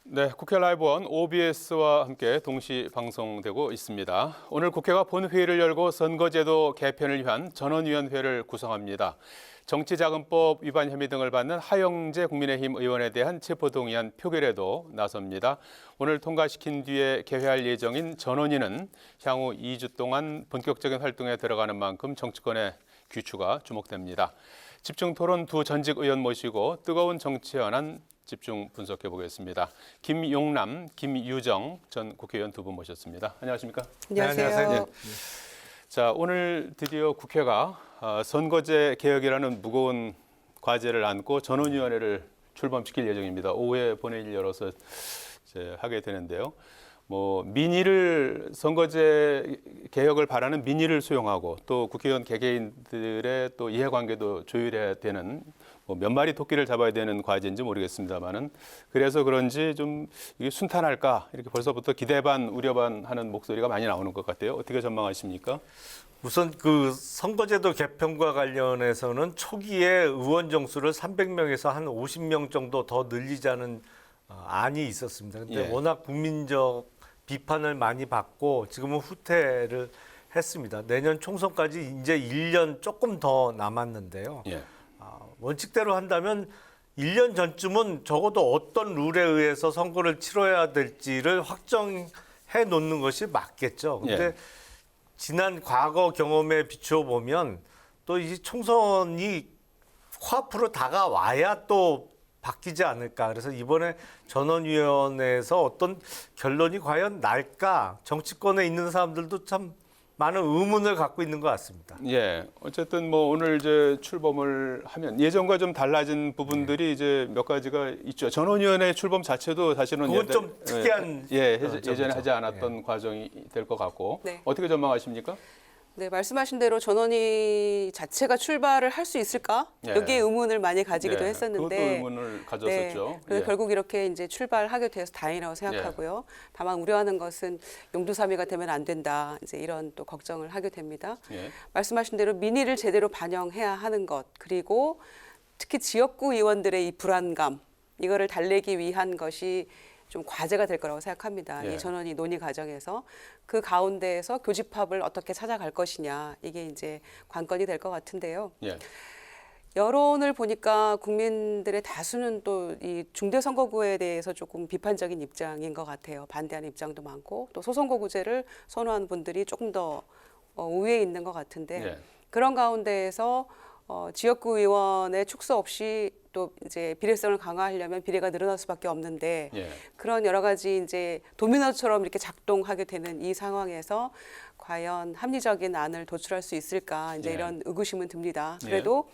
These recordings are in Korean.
네, 국회 라이브원 OBS와 함께 동시 방송되고 있습니다. 오늘 국회가 본회의를 열고 선거제도 개편을 위한 전원위원회를 구성합니다. 정치자금법 위반 혐의 등을 받는 하영재 국민의힘 의원에 대한 체포동의안 표결에도 나섭니다. 오늘 통과시킨 뒤에 개회할 예정인 전원위는 향후 2주 동안 본격적인 활동에 들어가는 만큼 정치권의 귀추가 주목됩니다. 집중 토론 두 전직 의원 모시고 뜨거운 정치 현안 집중 분석해 보겠습니다. 김용남, 김유정 전 국회의원 두 분 모셨습니다. 안녕하십니까? 안녕하세요. 네, 안녕하세요. 자, 오늘 드디어 국회가 선거제 개혁이라는 무거운 과제를 안고 전원위원회를 출범시킬 예정입니다. 오후에 본회의를 열어서 이제 하게 되는데요. 민의를 선거제 개혁을 바라는 민의를 수용하고 또 국회의원 개개인들의 또 이해관계도 조율해야 되는 몇 마리 토끼를 잡아야 되는 과제인지 모르겠습니다만은 그래서 그런지 좀 이게 순탄할까 이렇게 벌써부터 기대 반 우려 반 하는 목소리가 많이 나오는 것 같아요. 어떻게 전망하십니까? 우선 그 선거제도 개편과 관련해서는 초기에 의원 정수를 300명에서 한 50명 정도 더 늘리자는 안이 있었습니다. 근데 예. 워낙 국민적 비판을 많이 받고 지금은 후퇴를 했습니다. 내년 총선까지 이제 1년 조금 더 남았는데요. 예. 원칙대로 한다면 1년 전쯤은 적어도 어떤 룰에 의해서 선거를 치러야 될지를 확정해 놓는 것이 맞겠죠. 근데 예. 지난 과거 경험에 비추어 보면 또 이 총선이 코앞으로 다가와야 또 바뀌지 않을까. 그래서 이번에 전원위원회에서 어떤 결론이 과연 날까? 정치권에 있는 사람들도 참 많은 의문을 갖고 있는 것 같습니다. 예. 어쨌든 오늘 이제 출범을 하면 예전과 좀 달라진 부분들이 이제 몇 가지가 있죠. 전원위원회 출범 자체도 사실은 그건 좀 특이한 예전에 점이죠. 하지 않았던 과정이 될 것 같고 네. 어떻게 전망하십니까? 네, 말씀하신 대로 전원위 자체가 출발을 할 수 있을까? 예. 여기에 의문을 많이 가지기도 했었는데. 그것도 의문을 가졌었죠. 그래서 예. 결국 이렇게 이제 출발하게 돼서 다행이라고 생각하고요. 다만 우려하는 것은 용두사미가 되면 안 된다. 이제 이런 또 걱정을 하게 됩니다. 예. 말씀하신 대로 민의를 제대로 반영해야 하는 것, 그리고 특히 지역구 의원들의 이 불안감, 이거를 달래기 위한 것이 좀 과제가 될 거라고 생각합니다. 예. 이 전원이 논의 과정에서 그 가운데에서 교집합을 어떻게 찾아갈 것이냐, 이게 이제 관건이 될 것 같은데요. 예. 여론을 보니까 국민들의 다수는 또 이 중대선거구에 대해서 조금 비판적인 입장인 것 같아요. 반대하는 입장도 많고 또 소선거구제를 선호하는 분들이 조금 더 우위에 있는 것 같은데 예. 그런 가운데에서 지역구 의원의 축소 없이 또 이제 비례성을 강화하려면 비례가 늘어날 수밖에 없는데 예. 그런 여러 가지 이제 도미노처럼 이렇게 작동하게 되는 이 상황에서 과연 합리적인 안을 도출할 수 있을까 이제 예. 이런 의구심은 듭니다. 그래도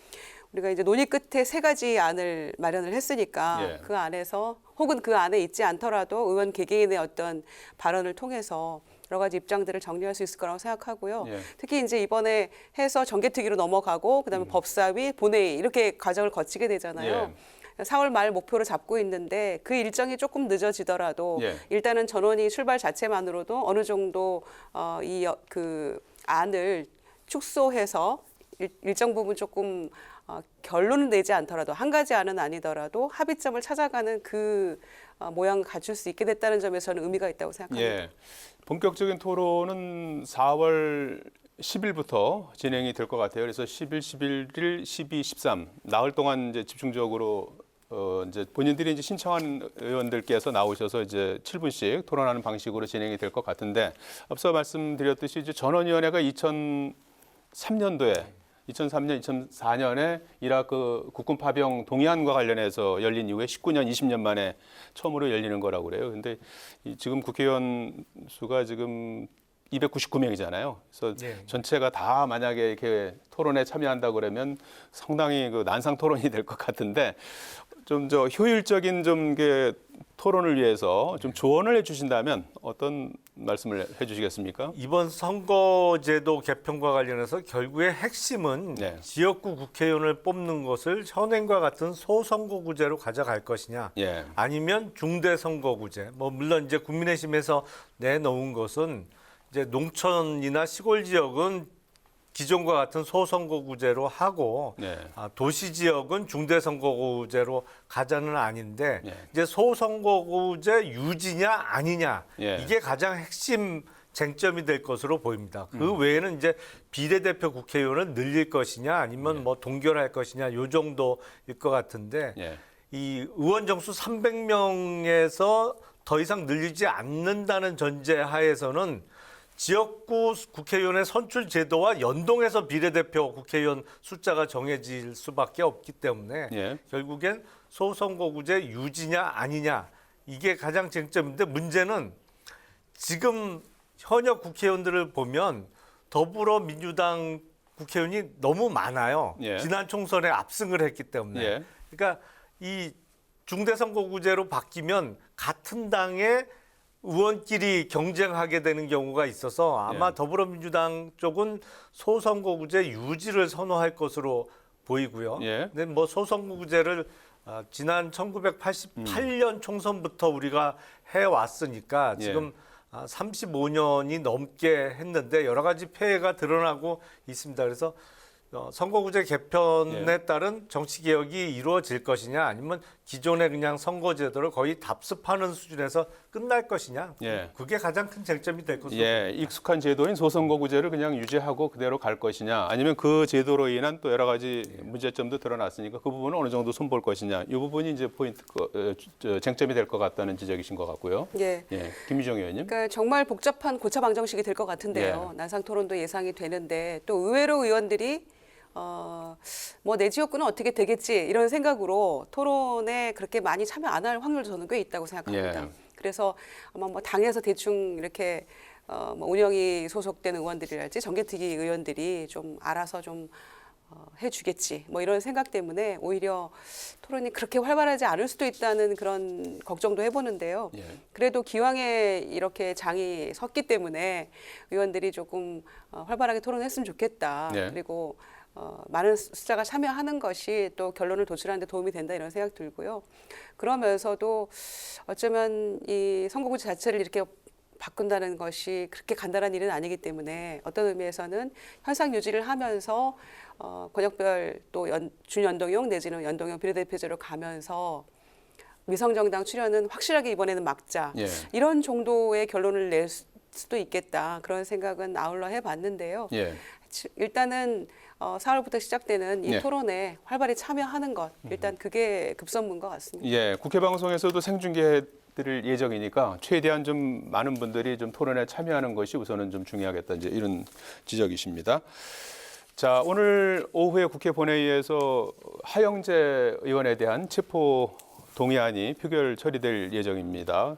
우리가 이제 논의 끝에 세 가지 안을 마련을 했으니까 예. 그 안에서 혹은 그 안에 있지 않더라도 의원 개개인의 어떤 발언을 통해서 여러 가지 입장들을 정리할 수 있을 거라고 생각하고요. 예. 특히 이제 이번에 해서 정개특위로 넘어가고 그다음에 법사위, 본회의 이렇게 과정을 거치게 되잖아요. 4월 말 목표로 잡고 있는데 그 일정이 조금 늦어지더라도 예. 일단은 전원이 출발 자체만으로도 어느 정도 그 안을 축소해서 일정 부분 조금 결론은 내지 않더라도 한 가지 안은 아니더라도 합의점을 찾아가는 그 모양을 갖출 수 있게 됐다는 점에서 저는 의미가 있다고 생각합니다. 예. 본격적인 토론은 4월 10일부터 진행이 될 것 같아요. 그래서 10일, 11일, 12, 13 나흘 동안 이제 집중적으로 이제 본인들이 이제 신청한 의원들께서 나오셔서 이제 7분씩 토론하는 방식으로 진행이 될 것 같은데 앞서 말씀드렸듯이 이제 전원위원회가 2003년도에 2003년, 2004년에 이라크 국군 파병 동의안과 관련해서 열린 이후에 19년, 20년 만에 처음으로 열리는 거라고 그래요. 근데 지금 국회의원 수가 지금 299명이잖아요. 그래서 네. 전체가 다 만약에 이렇게 토론에 참여한다 그러면 상당히 그 난상 토론이 될 것 같은데 좀 효율적인 좀 토론을 위해서 좀 조언을 해주신다면 어떤 말씀을 해주시겠습니까? 이번 선거제도 개편과 관련해서 결국의 핵심은 네. 지역구 국회의원을 뽑는 것을 현행과 같은 소선거구제로 가져갈 것이냐, 예. 아니면 중대선거구제. 물론 이제 국민의힘에서 내놓은 것은 이제 농촌이나 시골 지역은 기존과 같은 소선거구제로 하고 네. 도시 지역은 중대선거구제로 가자는 아닌데 예. 이제 소선거구제 유지냐 아니냐 예. 이게 가장 핵심 쟁점이 될 것으로 보입니다. 그 외에는 이제 비례대표 국회의원을 늘릴 것이냐 아니면 뭐 동결할 것이냐 요 정도일 것 같은데 예. 이 의원 정수 300명에서 더 이상 늘리지 않는다는 전제 하에서는 지역구 국회의원의 선출 제도와 연동해서 비례대표 국회의원 숫자가 정해질 수밖에 없기 때문에 예. 결국엔 소선거구제 유지냐 아니냐 이게 가장 쟁점인데 문제는 지금 현역 국회의원들을 보면 더불어민주당 국회의원이 너무 많아요. 예. 지난 총선에 압승을 했기 때문에. 예. 그러니까 이 중대선거구제로 바뀌면 같은 당의 의원끼리 경쟁하게 되는 경우가 있어서 아마 예. 더불어민주당 쪽은 소선거구제 유지를 선호할 것으로 보이고요. 예. 근데 뭐 소선거구제를 지난 1988년 총선부터 우리가 해왔으니까 지금 35년이 넘게 했는데 여러 가지 폐해가 드러나고 있습니다. 그래서 선거구제 개편에 따른 정치 개혁이 이루어질 것이냐 아니면 기존의 그냥 선거제도를 거의 답습하는 수준에서 끝날 것이냐 예. 그게 가장 큰 쟁점이 될 것으로 예, 익숙한 제도인 소선거구제를 그냥 유지하고 그대로 갈 것이냐, 아니면 그 제도로 인한 또 여러 가지 문제점도 드러났으니까 그 부분은 어느 정도 손볼 것이냐, 이 부분이 이제 포인트 쟁점이 될 것 같다는 지적이신 것 같고요. 예. 예, 김유정 의원님. 그러니까 정말 복잡한 고차 방정식이 될 것 같은데요. 예. 난상 토론도 예상이 되는데 또 의외로 의원들이 뭐 내 지역구는 어떻게 되겠지 이런 생각으로 토론에 그렇게 많이 참여 안 할 확률도 저는 꽤 있다고 생각합니다. 예. 그래서 아마 뭐 당에서 대충 이렇게 뭐 운영이 소속된 의원들이랄지 정개특위 의원들이 좀 알아서 좀 해주겠지 뭐 이런 생각 때문에 오히려 토론이 그렇게 활발하지 않을 수도 있다는 그런 걱정도 해보는데요. 예. 그래도 기왕에 이렇게 장이 섰기 때문에 의원들이 조금 활발하게 토론했으면 좋겠다. 예. 그리고 많은 숫자가 참여하는 것이 또 결론을 도출하는 데 도움이 된다 이런 생각 들고요. 그러면서도 어쩌면 이 선거구제 자체를 이렇게 바꾼다는 것이 그렇게 간단한 일은 아니기 때문에 어떤 의미에서는 현상 유지를 하면서 권역별 또 준연동형 내지는 연동형 비례대표제로 가면서 위성정당 출연은 확실하게 이번에는 막자. 예. 이런 정도의 결론을 낼 수도 있겠다. 그런 생각은 아울러 해봤는데요. 예. 일단은 4월부터 시작되는 이 네. 토론에 활발히 참여하는 것 일단 그게 급선무인 것 같습니다. 예, 국회 방송에서도 생중계 드릴 예정이니까 최대한 좀 많은 분들이 좀 토론에 참여하는 것이 우선은 좀 중요하겠다 이제 이런 지적이십니다. 자, 오늘 오후에 국회 본회의에서 하영재 의원에 대한 체포 동의안이 표결 처리될 예정입니다.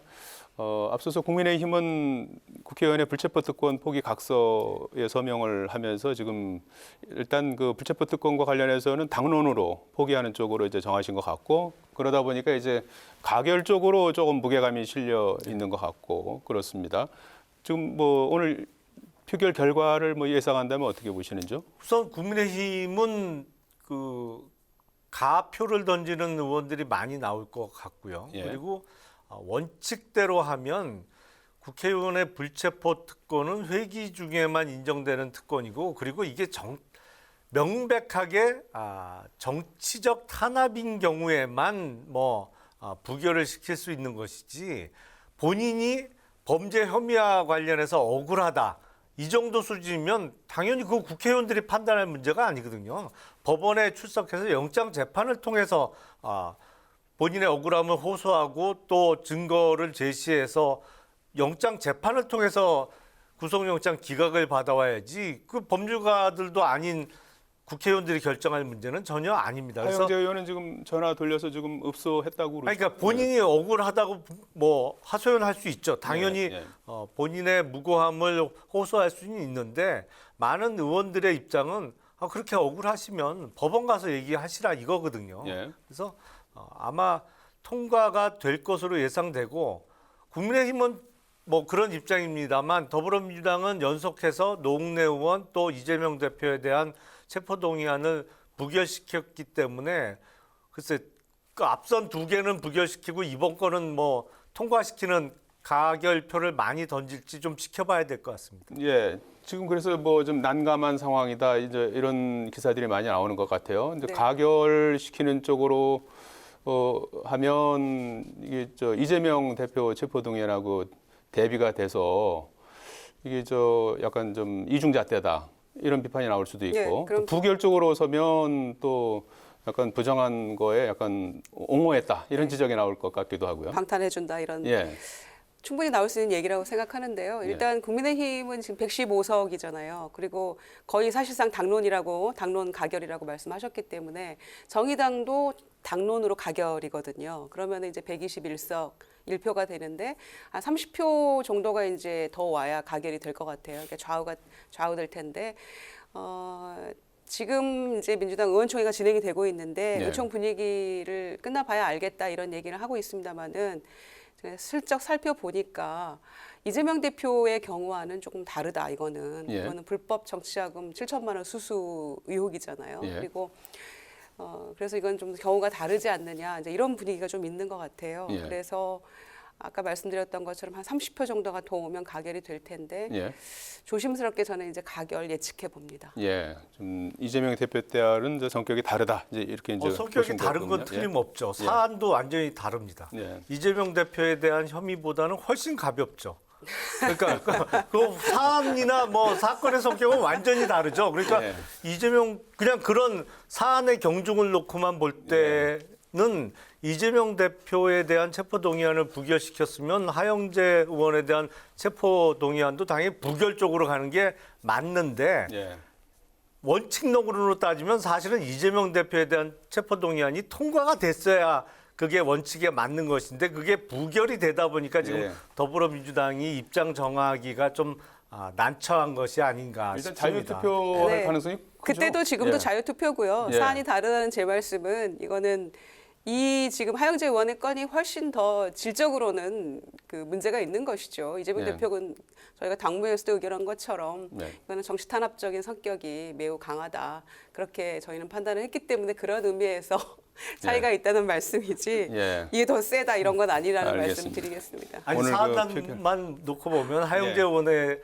앞서서 국민의힘은 국회의원의 불체포 특권 포기 각서에 서명을 하면서 지금 일단 그 불체포 특권과 관련해서는 당론으로 포기하는 쪽으로 이제 정하신 것 같고, 그러다 보니까 이제 가결 쪽으로 조금 무게감이 실려 있는 것 같고 그렇습니다. 지금 뭐 오늘 표결 결과를 뭐 예상한다면 어떻게 보시는지요? 우선 국민의힘은 그 가표를 던지는 의원들이 많이 나올 것 같고요. 예. 그리고 원칙대로 하면 국회의원의 불체포 특권은 회기 중에만 인정되는 특권이고, 그리고 이게 명백하게 정치적 탄압인 경우에만 부결을 시킬 수 있는 것이지, 본인이 범죄 혐의와 관련해서 억울하다 이 정도 수준이면 당연히 그 국회의원들이 판단할 문제가 아니거든요. 법원에 출석해서 영장 재판을 통해서 본인의 억울함을 호소하고 또 증거를 제시해서 영장 재판을 통해서 구속영장 기각을 받아와야지, 그 법률가들도 아닌 국회의원들이 결정할 문제는 전혀 아닙니다. 그래서 하영재 의원은 지금 전화 돌려서 지금 읍소했다고 그러니까 본인이 억울하다고 하소연할 수 있죠. 당연히 예. 본인의 무고함을 호소할 수는 있는데, 많은 의원들의 입장은 그렇게 억울하시면 법원 가서 얘기하시라 이거거든요. 예. 그래서 아마 통과가 될 것으로 예상되고, 국민의힘은 그런 입장입니다만 더불어민주당은 연속해서 노웅래 의원 또 이재명 대표에 대한 체포동의안을 부결시켰기 때문에 글쎄 그 앞선 두 개는 부결시키고 이번 거는 통과시키는 가결표를 많이 던질지 좀 지켜봐야 될 것 같습니다. 예. 지금 그래서 뭐 좀 난감한 상황이다. 이제 이런 기사들이 많이 나오는 것 같아요. 근데 네. 가결시키는 쪽으로 하면 이게 이재명 대표 체포동의안하고 대비가 돼서 이게 약간 좀 이중잣대다. 이런 비판이 나올 수도 있고 예, 그럼- 또 부결 쪽으로 서면 또 약간 부정한 거에 약간 옹호했다. 이런 지적이 나올 것 같기도 하고요. 방탄해준다 이런 예. 충분히 나올 수 있는 얘기라고 생각하는데요. 일단 국민의힘은 지금 115석이잖아요. 그리고 거의 사실상 당론 가결이라고 말씀하셨기 때문에 정의당도 당론으로 가결이거든요. 그러면 이제 121석 1표가 되는데 한 30표 정도가 이제 더 와야 가결이 될 것 같아요. 그러니까 좌우될 텐데 지금 이제 민주당 의원총회가 진행이 되고 있는데 네. 의총 분위기를 끝나봐야 알겠다 이런 얘기를 하고 있습니다만은 슬쩍 살펴보니까 이재명 대표의 경우와는 조금 다르다. 이거는 예. 이거는 불법 정치자금 7천만 원 수수 의혹이잖아요. 예. 그리고 그래서 이건 좀 경우가 다르지 않느냐 이제 이런 분위기가 좀 있는 것 같아요. 예. 그래서 아까 말씀드렸던 것처럼 한 30표 정도가 더 오면 가결이 될 텐데 예. 조심스럽게 저는 이제 가결 예측해 봅니다. 예, 좀 이재명 대표 때와는 이제 성격이 다르다. 이제 이렇게 이제 성격이 보시면 다른 건 되겠군요. 틀림없죠. 사안도 완전히 다릅니다. 예. 이재명 대표에 대한 혐의보다는 훨씬 가볍죠. 그러니까 그 사안이나 뭐 사건의 성격은 완전히 다르죠. 그러니까 예. 이재명 그냥 그런 사안의 경중을 놓고만 볼 때는 이재명 대표에 대한 체포동의안을 부결시켰으면 하영재 의원에 대한 체포동의안도 당연히 부결 쪽으로 가는 게 맞는데 예. 원칙론으로 따지면 사실은 이재명 대표에 대한 체포동의안이 통과가 됐어야 그게 원칙에 맞는 것인데 그게 부결이 되다 보니까 지금 예. 더불어민주당이 입장 정하기가 좀 난처한 것이 아닌가 일단 싶습니다. 자유투표 할 네. 가능성이 크죠? 그때도 지금도 예. 자유투표고요. 예. 사안이 다르다는 제 말씀은 이거는 이 지금 하영재 의원의 건이 훨씬 더 질적으로는 그 문제가 있는 것이죠. 이재명 예. 대표는 저희가 당무에서도 의결한 것처럼 네. 이거는 정치 탄압적인 성격이 매우 강하다. 그렇게 저희는 판단을 했기 때문에 그런 의미에서 차이가 있다는 말씀이지 예. 이게 더 세다 이런 건 아니라는 말씀 알겠습니다. 드리겠습니다. 아니 오늘 그 사안만 놓고 보면 하영재 네. 의원의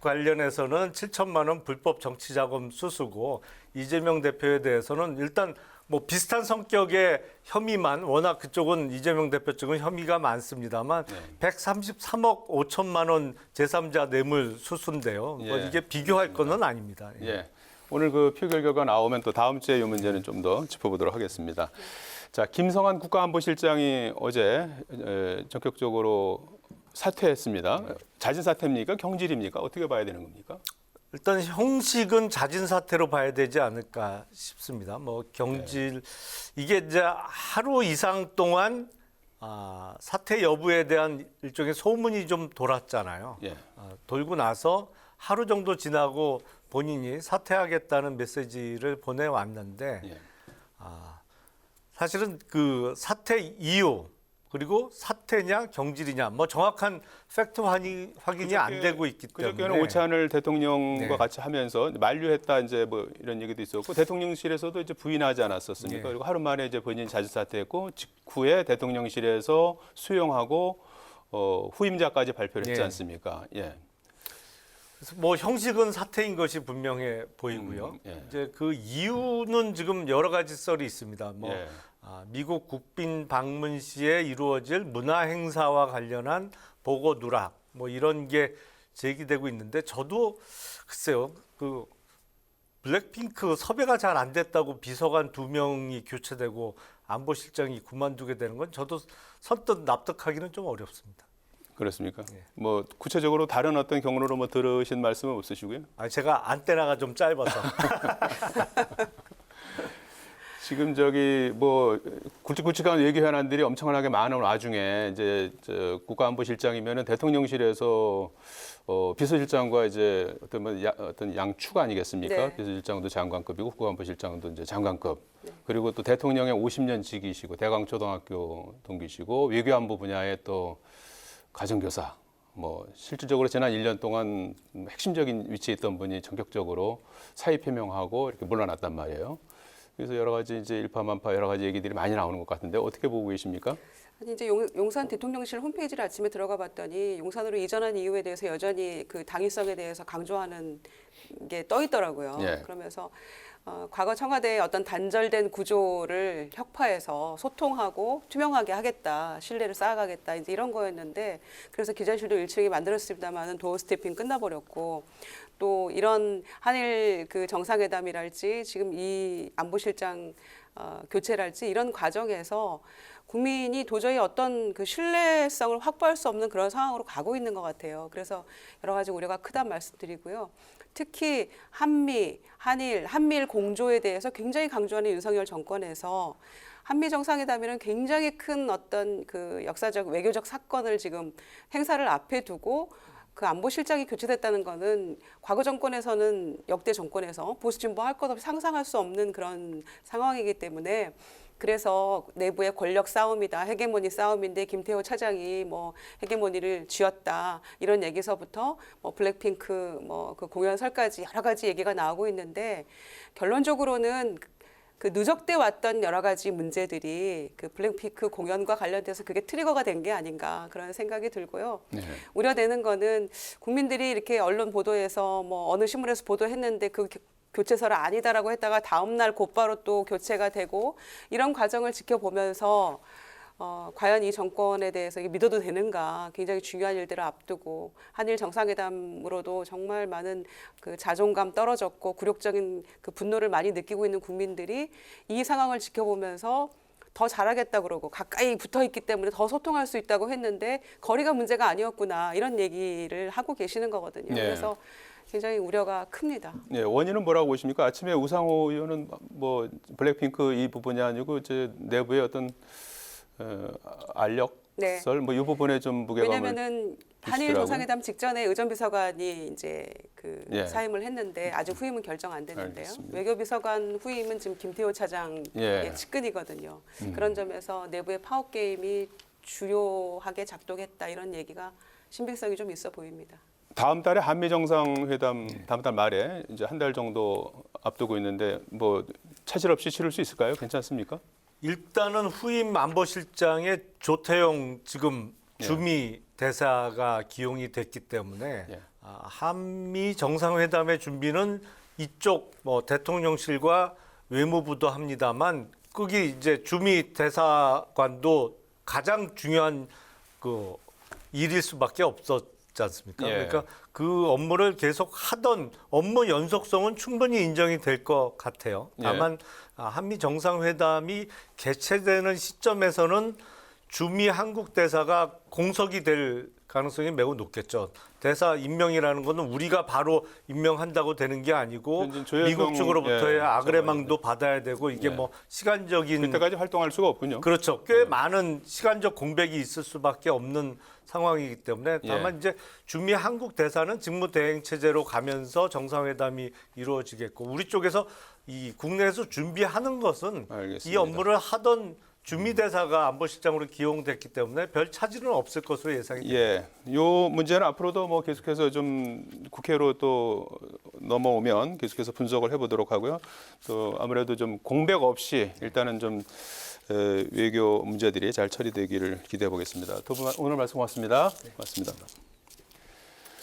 관련해서는 7천만 원 불법 정치자금 수수고 이재명 대표에 대해서는 일단 뭐 비슷한 성격의 혐의만 워낙 그쪽은 이재명 대표 쪽은 혐의가 많습니다만 133억 5천만 원 제3자 뇌물 수수인데요. 뭐 예. 이게 비교할 거는 아닙니다. 예. 예. 오늘 그 표결 결과 나오면 또 다음 주에 이 문제는 좀 더 짚어보도록 하겠습니다. 자, 김성한 국가안보실장이 어제 전격적으로 사퇴했습니다. 자진 사퇴입니까? 경질입니까? 어떻게 봐야 되는 겁니까? 일단 형식은 자진 사퇴로 봐야 되지 않을까 싶습니다. 뭐 경질 이게 이제 하루 이상 동안 사퇴 여부에 대한 일종의 소문이 좀 돌았잖아요. 예. 돌고 나서 하루 정도 지나고 본인이 사퇴하겠다는 메시지를 보내왔는데 예. 사실은 그 사퇴 이유 그리고 사퇴냐 경질이냐 뭐 정확한 팩트 확인이 안 되고 있기 때문에 그저께는 오찬을 대통령과 네. 같이 하면서 만류했다 이제 뭐 이런 얘기도 있었고 대통령실에서도 이제 부인하지 않았었습니까? 네. 그리고 하루 만에 이제 본인이 자진 사퇴했고 직후에 대통령실에서 수용하고 후임자까지 발표를 했지 네. 않습니까? 예. 그래서 뭐 형식은 사퇴인 것이 분명해 보이고요. 예. 이제 그 이유는 지금 여러 가지 썰이 있습니다. 뭐 예. 미국 국빈 방문 시에 이루어질 문화 행사와 관련한 보고 누락 뭐 이런 게 제기되고 있는데 저도 글쎄요 그 블랙핑크 섭외가 잘 안 됐다고 비서관 2명이 교체되고 안보실장이 그만두게 되는 건 저도 선뜻 납득하기는 좀 어렵습니다. 그렇습니까? 예. 뭐 구체적으로 다른 어떤 경로로 뭐 들으신 말씀은 없으시고요? 제가 안테나가 좀 짧아서 지금 저기 뭐 굵직굵직한 외교 현안들이 엄청나게 많은 와중에 이제 국가안보실장이면은 대통령실에서 비서실장과 이제 어떤 양축 아니겠습니까? 네. 비서실장도 장관급이고 국가안보실장도 이제 장관급. 그리고 또 대통령의 50년 직이시고 대강초등학교 동기시고 외교안보 분야의 또 가정교사. 뭐 실질적으로 지난 1년 동안 핵심적인 위치에 있던 분이 전격적으로 사의 표명하고 이렇게 물러났단 말이에요. 그래서 여러 가지 이제 일파만파 여러 가지 얘기들이 많이 나오는 것 같은데 어떻게 보고 계십니까? 아니, 이제 용산 대통령실 홈페이지를 아침에 들어가 봤더니 용산으로 이전한 이유에 대해서 여전히 그 당위성에 대해서 강조하는 게 떠 있더라고요. 예. 그러면서 과거 청와대의 어떤 단절된 구조를 혁파해서 소통하고 투명하게 하겠다, 신뢰를 쌓아가겠다 이제 이런 거였는데 그래서 기자실도 1층에 만들었습니다만은 도어 스태핑 끝나버렸고 또 이런 한일 그 정상회담이랄지 지금 이 안보실장 교체랄지 이런 과정에서 국민이 도저히 어떤 그 신뢰성을 확보할 수 없는 그런 상황으로 가고 있는 것 같아요. 그래서 여러 가지 우려가 크다는 말씀드리고요. 특히 한미일 공조에 대해서 굉장히 강조하는 윤석열 정권에서 한미 정상회담이라는 굉장히 큰 어떤 그 역사적 외교적 사건을 지금 행사를 앞에 두고 그 안보실장이 교체됐다는 거는 과거 정권에서는 역대 정권에서 보수 진보 할 것 없이 상상할 수 없는 그런 상황이기 때문에 그래서 내부의 권력 싸움이다, 헤게모니 싸움인데 김태호 차장이 뭐 헤게모니를 쥐었다 이런 얘기서부터 뭐 블랙핑크 뭐 그 공연설까지 여러 가지 얘기가 나오고 있는데 결론적으로는 그 누적돼 왔던 여러 가지 문제들이 그 블랙핑크 공연과 관련돼서 그게 트리거가 된 게 아닌가 그런 생각이 들고요. 네. 우려되는 거는 국민들이 이렇게 언론 보도에서 뭐 어느 신문에서 보도했는데 그 교체설은 아니다라고 했다가 다음 날 곧바로 또 교체가 되고 이런 과정을 지켜보면서 과연 이 정권에 대해서 이게 믿어도 되는가 굉장히 중요한 일들을 앞두고 한일 정상회담으로도 정말 많은 그 자존감 떨어졌고 굴욕적인 그 분노를 많이 느끼고 있는 국민들이 이 상황을 지켜보면서 더 잘하겠다 그러고 가까이 붙어 있기 때문에 더 소통할 수 있다고 했는데 거리가 문제가 아니었구나 이런 얘기를 하고 계시는 거거든요. 네. 그래서 굉장히 우려가 큽니다. 네, 원인은 뭐라고 보십니까? 아침에 우상호 의원은 뭐 블랙핑크 이 부분이 아니고 이제 내부의 어떤 알력설 뭐 이 부분에 좀 무게감을 왜냐하면은 한일 두시더라고요. 정상회담 직전에 의전비서관이 이제 그 예. 사임을 했는데 아직 후임은 결정 안 됐는데요. 알겠습니다. 외교비서관 후임은 지금 김태호 차장의 예. 측근이거든요. 그런 점에서 내부의 파워 게임이 주요하게 작동했다 이런 얘기가 신빙성이 좀 있어 보입니다. 다음 달에 한미 정상회담 다음 달 말에 이제 한 달 정도 앞두고 있는데 뭐 차질 없이 치를 수 있을까요? 괜찮습니까? 일단은 후임 안보실장의 조태용 지금 예. 주미 대사가 기용이 됐기 때문에 예. 한미 정상회담의 준비는 이쪽 뭐 대통령실과 외무부도 합니다만 거기 이제 주미 대사관도 가장 중요한 그 일일 수밖에 없었지 않습니까? 예. 그러니까 그 업무를 계속 하던 업무 연속성은 충분히 인정이 될 것 같아요. 다만 한미 정상회담이 개최되는 시점에서는 주미 한국 대사가 공석이 될 가능성이 매우 높겠죠. 대사 임명이라는 것은 우리가 바로 임명한다고 되는 게 아니고 미국 측으로부터의 아그레망도 받아야 되고 이게 뭐 시간적인 그때까지 활동할 수가 없군요. 그렇죠. 꽤 많은 시간적 공백이 있을 수밖에 없는 상황이기 때문에 다만 이제 주미 한국 대사는 직무 대행 체제로 가면서 정상회담이 이루어지겠고 우리 쪽에서 이 국내에서 준비하는 것은 알겠습니다. 이 업무를 하던 주미 대사가 안보실장으로 기용됐기 때문에 별 차질은 없을 것으로 예상이 됩니다. 예, 요 문제는 앞으로도 뭐 계속해서 좀 국회로 또 넘어오면 계속해서 분석을 해보도록 하고요. 또 아무래도 좀 공백 없이 일단은 좀 외교 문제들이 잘 처리되기를 기대해 보겠습니다. 두 분 오늘 말씀 고맙습니다. 고맙습니다.